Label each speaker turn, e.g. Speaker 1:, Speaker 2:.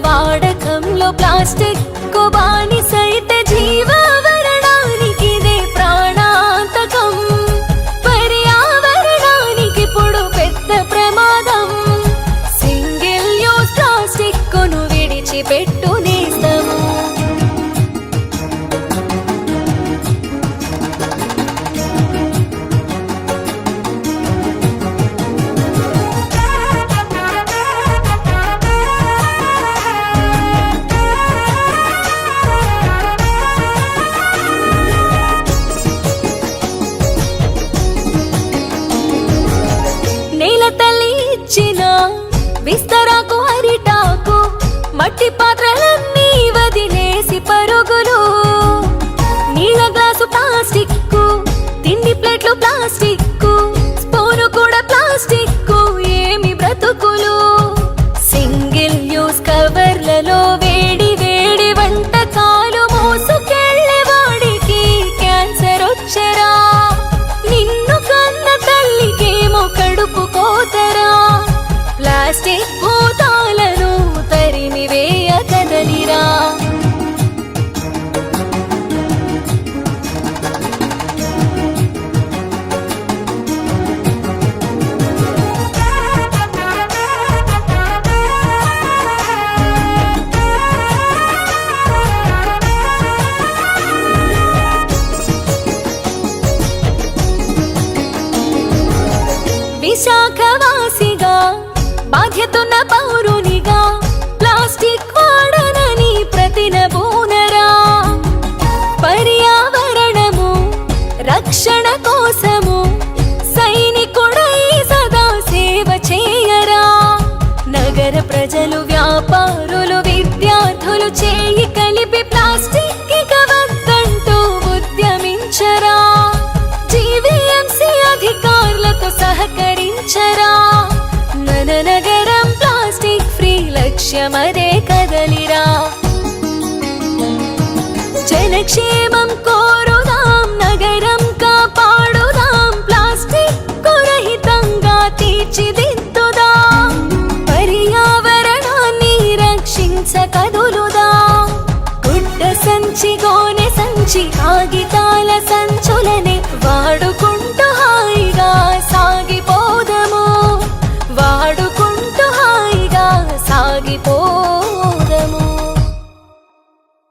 Speaker 1: వాడకంలో ప్లాస్టిక్ బానిసైతే జీవావరణానికి ఇదే ప్రాణాంతకం. పర్యావరణానికి ఇప్పుడు పెద్ద ప్రమాదం. సింగిల్ యూజ్ ప్లాస్టిక్ ను విడిచిపెట్టు నేస్తము. తల్లి ఇచ్చిన విస్తరాకు అరిటాకు మట్టి పాత్రలన్నీ వదిలేసి పరుగులు. నీళ్ళ గ్లాసు ప్లాస్టిక్, తిండి ప్లేట్లు ప్లాస్టిక్, స్పూను కూడా ప్లాస్టిక్. ఏమి బ్రతుకులు. సింగిల్ యూజ్ కవర్లలో వేడి వేడి వంటకాలు మోసుకెళ్ళే వాడికి క్యాన్సర్ వచ్చరా. నిన్ను కన్న తల్లికేమో కడుపు కోతరా. ప్లాస్టిక్ భూతాలను తరిమి వేయ కదలిరా. విశాఖవాసిగా బాధ్యతున్న పౌరునిగా ప్లాస్టిక్ వాడనని ప్రతినబూనరా. పర్యావరణము రక్షణ కోసము సైనికుడై సదా సేవ చేయరా. నగర ప్రజలు, వ్యాపారులు, విద్యార్థులు చేయి కలిపి ప్లాస్టిక్ ఇక వద్దంటూ ఉద్యమించరా. జీవీఎంసీ అధికారులతో సహకరించరా. మన నగరం ప్లాస్టిక్ ఫ్రీ లక్ష్యమదే కదలిరా. జనక్షేమం కోరుదాం, నగరం కాపాడుదాం. ప్లాస్టిక్ రహితంగా తీర్చిదిద్దుదాం. పర్యావరణాన్ని రక్షించ కదులుదాం. గుడ్డ సంచి, గోనె సంచి, కాగితాల సంచులనే వాడుకుంటూ హాయిగా సాగిపోదము. వాడుకుంటూ హాయిగా సాగిపో